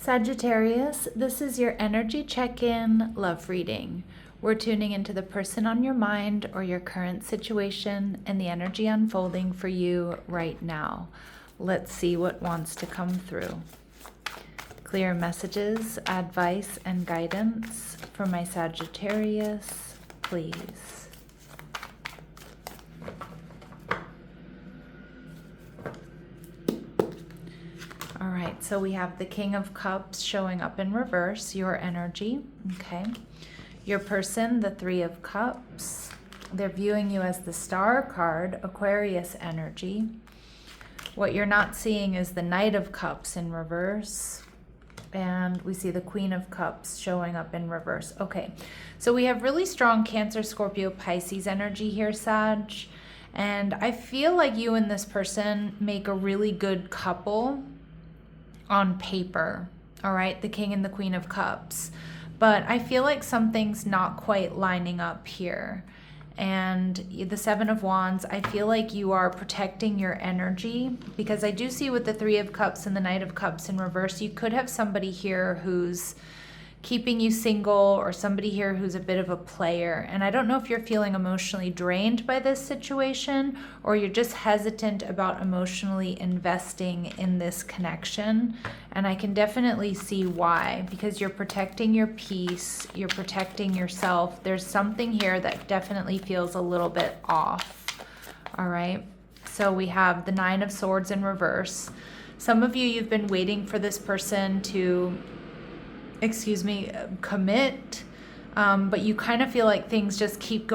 Sagittarius, this is your energy check-in love reading. We're tuning into the person on your mind or your current situation and the energy unfolding for you right now. Let's see what wants to come through. Clear messages, advice, and guidance for my Sagittarius, please. All right, so we have the King of Cups showing up in reverse, your energy, okay? Your person, the Three of Cups. They're viewing you as the Star card, Aquarius energy. What you're not seeing is the Knight of Cups in reverse. And we see the Queen of Cups showing up in reverse. Okay, so we have really strong Cancer, Scorpio, Pisces energy here, Sag. And I feel like you and this person make a really good couple on paper, all right, the King and the Queen of Cups, but I feel like something's not quite lining up here. And the Seven of Wands, I feel like you are protecting your energy, because I do see with the Three of Cups and the Knight of Cups in reverse, you could have somebody here who's keeping you single, or somebody here who's a bit of a player. And I don't know if you're feeling emotionally drained by this situation, or you're just hesitant about emotionally investing in this connection. And I can definitely see why, because you're protecting your peace, you're protecting yourself. There's something here that definitely feels a little bit off. All right, so we have the Nine of Swords in reverse. Some of you, you've been waiting for this person to commit, but you kind of feel like things just keep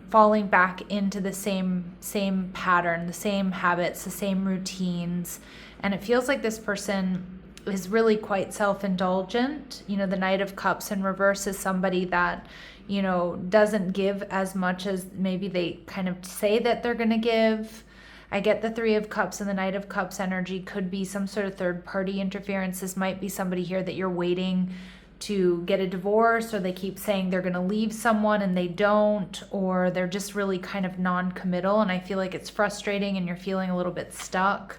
falling back into the same pattern, the same habits, the same routines. And it feels like this person is really quite self-indulgent. You know, the Knight of Cups in reverse is somebody that, you know, doesn't give as much as maybe they kind of say that they're going to give. I get the Three of Cups and the Knight of Cups energy could be some sort of third-party interference. This might be somebody here that you're waiting to get a divorce, or they keep saying they're going to leave someone and they don't, or they're just really kind of non-committal, and I feel like it's frustrating and you're feeling a little bit stuck.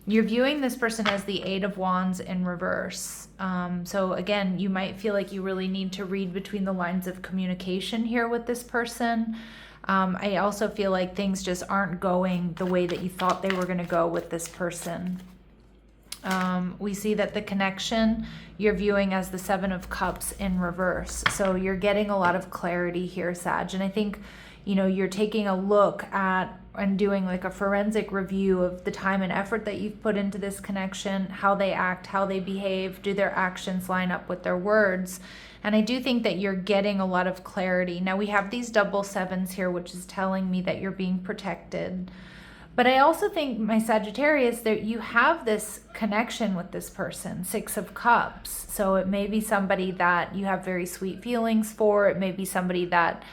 You're viewing this person as the Eight of Wands in reverse. So again, you might feel like you really need to read between the lines of communication here with this person. I also feel like things just aren't going the way that you thought they were going to go with this person. We see that the connection you're viewing as the Seven of Cups in reverse. So you're getting a lot of clarity here, Sag. And I think, you know, you're taking a look at and doing like a forensic review of the time and effort that you've put into this connection, how they act, how they behave, do their actions line up with their words? And I do think that you're getting a lot of clarity. Now we have these double sevens here, which is telling me that you're being protected. But I also think, my Sagittarius, that you have this connection with this person, Six of Cups. So it may be somebody that you have very sweet feelings for. It may be somebody that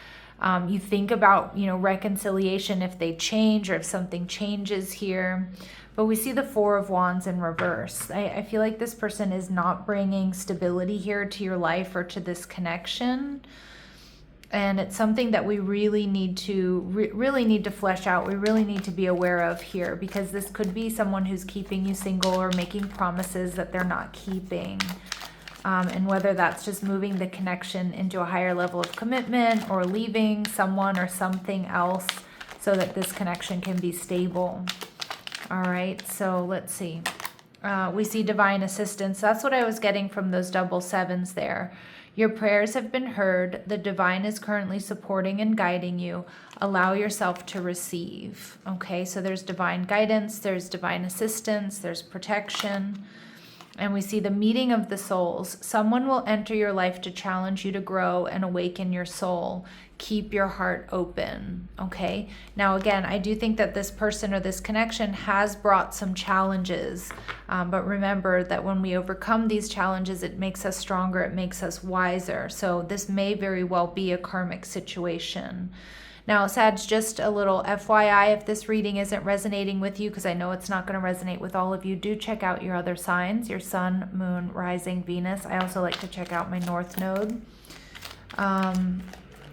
you think about, you know, reconciliation if they change or if something changes here. But we see the Four of Wands in reverse. I feel like this person is not bringing stability here to your life or to this connection. And it's something that we really need to flesh out. We really need to be aware of here, because this could be someone who's keeping you single or making promises that they're not keeping. And whether that's just moving the connection into a higher level of commitment, or leaving someone or something else so that this connection can be stable. All right, so let's see. We see divine assistance. That's what I was getting from those double sevens there. Your prayers have been heard. The divine is currently supporting and guiding you. Allow yourself to receive. Okay, so there's divine guidance, there's divine assistance, there's protection. And we see the meeting of the souls. Someone will enter your life to challenge you to grow and awaken your soul. Keep your heart open, okay? Now, again, I do think that this person or this connection has brought some challenges. But remember that when we overcome these challenges, it makes us stronger, it makes us wiser. So this may very well be a karmic situation. Now, Sag, just a little FYI, if this reading isn't resonating with you, because I know it's not going to resonate with all of you, do check out your other signs, your Sun, Moon, Rising, Venus. I also like to check out my North Node.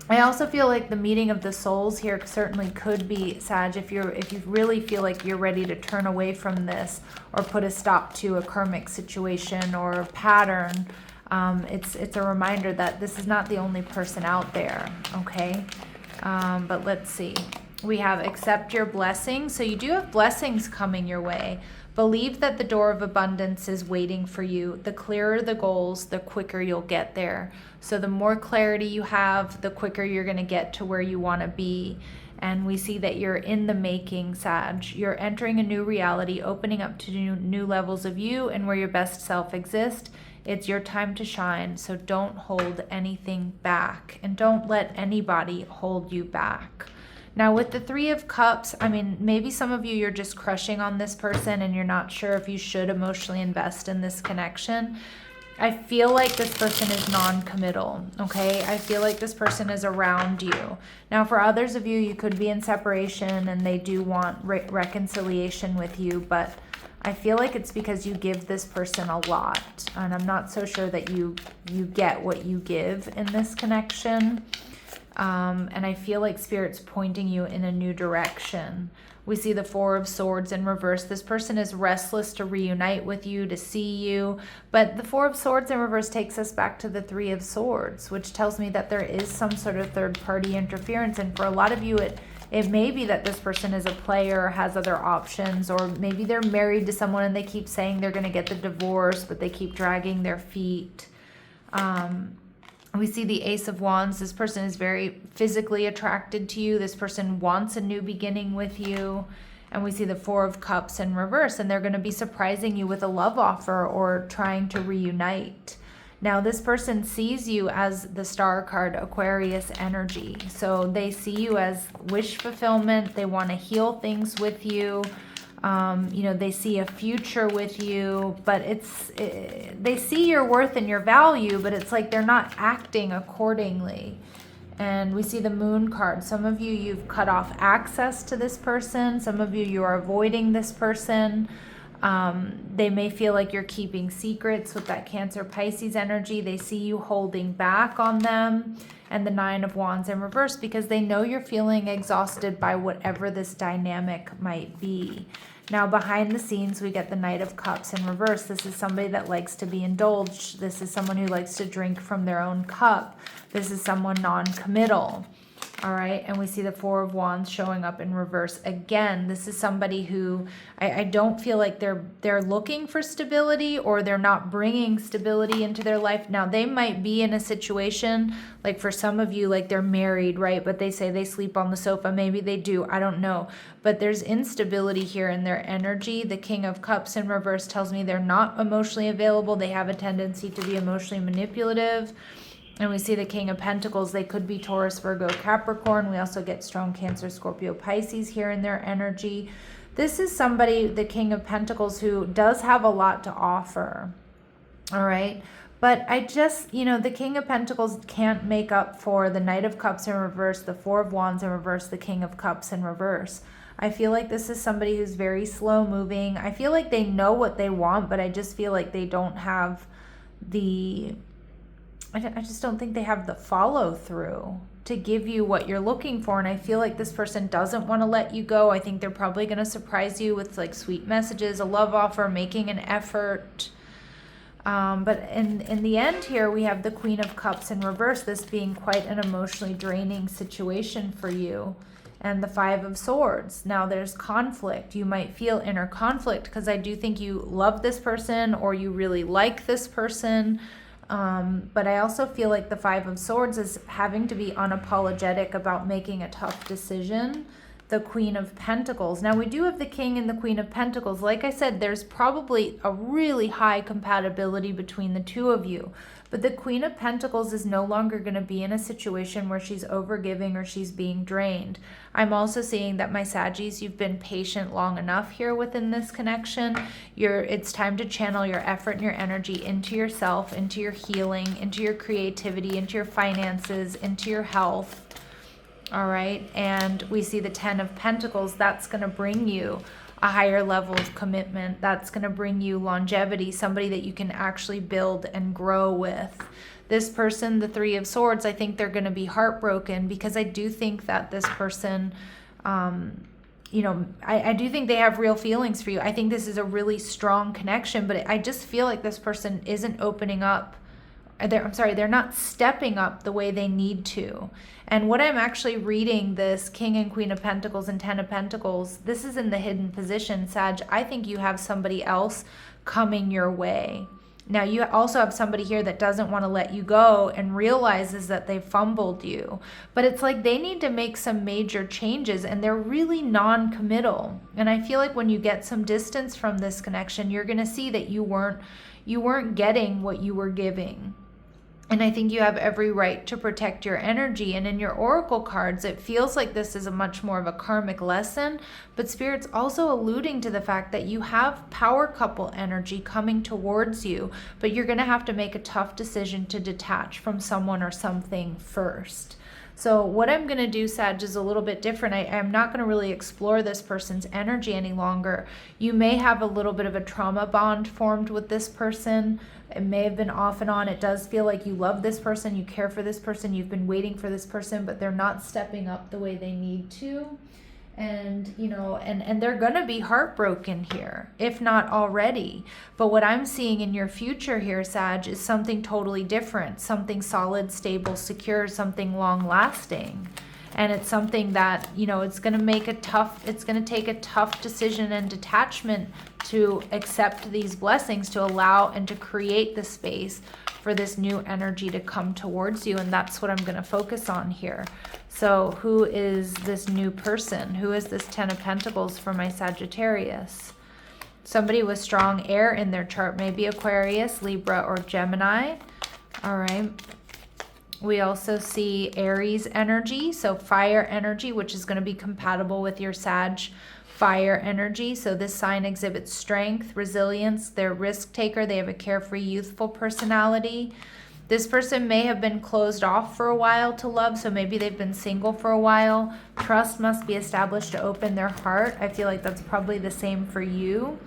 I also feel like the meeting of the souls here certainly could be, Sag, if you really feel like you're ready to turn away from this or put a stop to a karmic situation or a pattern. It's a reminder that this is not the only person out there, okay? But let's see. We have accept your blessings. So you do have blessings coming your way. Believe that the door of abundance is waiting for you. The clearer the goals, the quicker you'll get there. So the more clarity you have, the quicker you're going to get to where you want to be. And we see that you're in the making, Sag. You're entering a new reality, opening up to new levels of you and where your best self exists. It's your time to shine. So don't hold anything back, and don't let anybody hold you back. Now with the Three of Cups, I mean, maybe some of you, you're just crushing on this person and you're not sure if you should emotionally invest in this connection. I feel like this person is non-committal, okay? I feel like this person is around you. Now for others of you, you could be in separation and they do want reconciliation with you, but I feel like it's because you give this person a lot. And I'm not so sure that you get what you give in this connection. And I feel like Spirit's pointing you in a new direction. We see the Four of Swords in reverse. This person is restless to reunite with you, to see you. But the Four of Swords in reverse takes us back to the Three of Swords, which tells me that there is some sort of third-party interference. And for a lot of you, it may be that this person is a player or has other options, or maybe they're married to someone and they keep saying they're going to get the divorce, but they keep dragging their feet. We see the Ace of Wands. This person is very physically attracted to you. This person wants a new beginning with you. And we see the Four of Cups in reverse, and they're going to be surprising you with a love offer or trying to reunite. Now, this person sees you as the Star card, Aquarius energy. So they see you as wish fulfillment. They want to heal things with you. They see a future with you, but they see your worth and your value, but it's like they're not acting accordingly. And we see the Moon card. Some of you, you've cut off access to this person. Some of you, you are avoiding this person. They may feel like you're keeping secrets with that Cancer Pisces energy. They see you holding back on them. And the Nine of Wands in reverse, because they know you're feeling exhausted by whatever this dynamic might be. Now behind the scenes, we get the Knight of Cups in reverse. This is somebody that likes to be indulged. This is someone who likes to drink from their own cup. This is someone non-committal. All right, and we see the Four of Wands showing up in reverse again. This is somebody who I don't feel like they're looking for stability, or they're not bringing stability into their life. Now, they might be in a situation, like for some of you, like they're married, right? But they say they sleep on the sofa. Maybe they do. I don't know. But there's instability here in their energy. The King of Cups in reverse tells me they're not emotionally available. They have a tendency to be emotionally manipulative. And we see the King of Pentacles. They could be Taurus, Virgo, Capricorn. We also get strong Cancer, Scorpio, Pisces here in their energy. This is somebody, the King of Pentacles, who does have a lot to offer. All right. But I just, the King of Pentacles can't make up for the Knight of Cups in reverse, the Four of Wands in reverse, the King of Cups in reverse. I feel like this is somebody who's very slow moving. I feel like they know what they want, but I just feel like they don't have I just don't think they have the follow through to give you what you're looking for. And I feel like this person doesn't want to let you go. I think they're probably going to surprise you with like sweet messages, a love offer, making an effort. But in the end here, we have the Queen of Cups in reverse, this being quite an emotionally draining situation for you. And the Five of Swords. Now there's conflict. You might feel inner conflict because I do think you love this person or you really like this person. But I also feel like the Five of Swords is having to be unapologetic about making a tough decision. The Queen of Pentacles. Now we do have the King and the Queen of Pentacles. Like I said, there's probably a really high compatibility between the two of you. But the Queen of Pentacles is no longer going to be in a situation where she's overgiving or she's being drained. I'm also seeing that, my Saggies, you've been patient long enough here within this connection. It's time to channel your effort and your energy into yourself, into your healing, into your creativity, into your finances, into your health. All right, and we see the Ten of Pentacles. That's going to bring you a higher level of commitment that's going to bring you longevity, somebody that you can actually build and grow with. This person, the Three of Swords, I think they're going to be heartbroken, because I do think that this person, I do think they have real feelings for you. I think this is a really strong connection, but I just feel like this person isn't opening up. They're not stepping up the way they need to. And what I'm actually reading, this King and Queen of Pentacles and Ten of Pentacles, this is in the hidden position, Sag. I think you have somebody else coming your way. Now, you also have somebody here that doesn't want to let you go and realizes that they fumbled you. But it's like they need to make some major changes, and they're really non-committal. And I feel like when you get some distance from this connection, you're going to see that you weren't getting what you were giving. And I think you have every right to protect your energy. And in your oracle cards, it feels like this is a much more of a karmic lesson, but Spirit's also alluding to the fact that you have power couple energy coming towards you, but you're going to have to make a tough decision to detach from someone or something first. So what I'm going to do, Sag, is a little bit different. I'm not going to really explore this person's energy any longer. You may have a little bit of a trauma bond formed with this person. It may have been off and on. It does feel like you love this person, you care for this person, you've been waiting for this person, but they're not stepping up the way they need to. And, and they're going to be heartbroken here, if not already. But what I'm seeing in your future here, Sag, is something totally different, something solid, stable, secure, something long lasting. And it's something that, it's going to take a tough decision and detachment to accept these blessings, to allow and to create the space for this new energy to come towards you. And that's what I'm going to focus on here. So who is this new person? Who is this Ten of Pentacles for my Sagittarius? Somebody with strong air in their chart, maybe Aquarius, Libra, or Gemini. All right. We also see Aries energy, so fire energy, which is going to be compatible with your Sag fire energy. So this sign exhibits strength, resilience. They're a risk taker. They have a carefree, youthful personality. This person may have been closed off for a while to love, so maybe they've been single for a while. Trust must be established to open their heart. I feel like that's probably the same for you.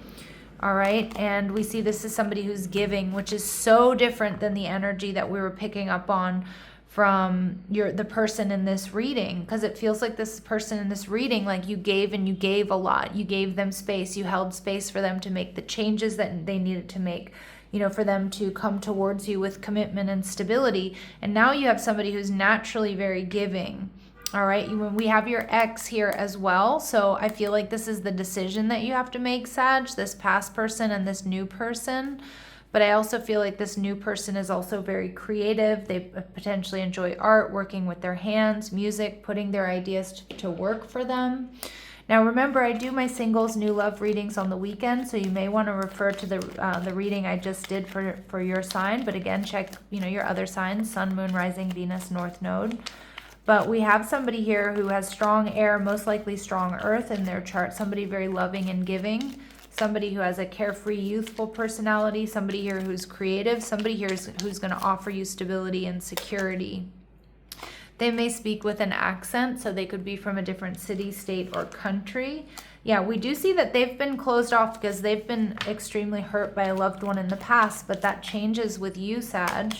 All right, and we see this is somebody who's giving, which is so different than the energy that we were picking up on from the person in this reading, because it feels like this person in this reading, like you gave, and you gave a lot. You gave them space. You held space for them to make the changes that they needed to make, for them to come towards you with commitment and stability. And now you have somebody who's naturally very giving. All right, we have your ex here as well. So I feel like this is the decision that you have to make, Sag, this past person and this new person. But I also feel like this new person is also very creative. They potentially enjoy art, working with their hands, music, putting their ideas to work for them. Now remember, I do my singles new love readings on the weekend, so you may want to refer to the reading I just did for your sign. But again, check your other signs: Sun, Moon, Rising, Venus, North Node. But we have somebody here who has strong air, most likely strong earth in their chart, somebody very loving and giving, somebody who has a carefree, youthful personality, somebody here who's creative, somebody here who's going to offer you stability and security. They may speak with an accent, so they could be from a different city, state, or country. Yeah, we do see that they've been closed off because they've been extremely hurt by a loved one in the past, but that changes with you, Sag.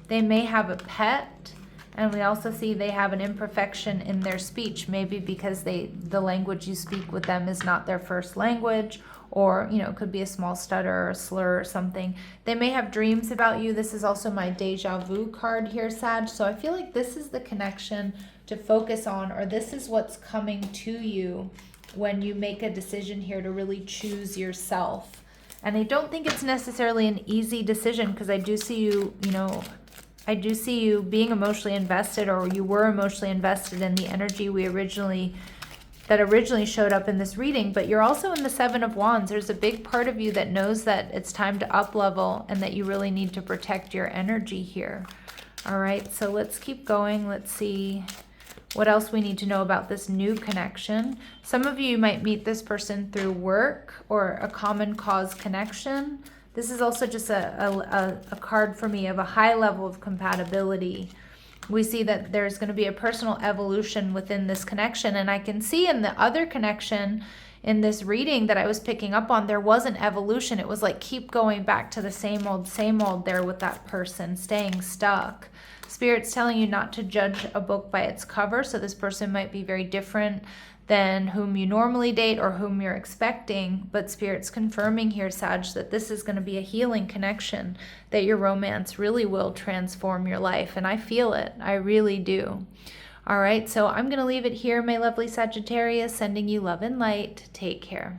They may have a pet. And we also see they have an imperfection in their speech, maybe because the language you speak with them is not their first language, or, it could be a small stutter or a slur or something. They may have dreams about you. This is also my deja vu card here, Sag. So I feel like this is the connection to focus on, or this is what's coming to you when you make a decision here to really choose yourself. And I don't think it's necessarily an easy decision, because I do see you, I do see you being emotionally invested, or you were emotionally invested in the energy that originally showed up in this reading. But you're also in the Seven of Wands. There's a big part of you that knows that it's time to up level and that you really need to protect your energy here. All right, so let's keep going. Let's see what else we need to know about this new connection. Some of you might meet this person through work or a common cause connection. This is also just a card for me of a high level of compatibility. We see that there's going to be a personal evolution within this connection. And I can see in the other connection, in this reading that I was picking up on, there wasn't evolution. It was like keep going back to the same old there with that person, staying stuck. Spirit's telling you not to judge a book by its cover. So this person might be very different than whom you normally date or whom you're expecting. But Spirit's confirming here, Sag, that this is going to be a healing connection, that your romance really will transform your life. And I feel it. I really do. All right, so I'm going to leave it here, my lovely Sagittarius, sending you love and light. Take care.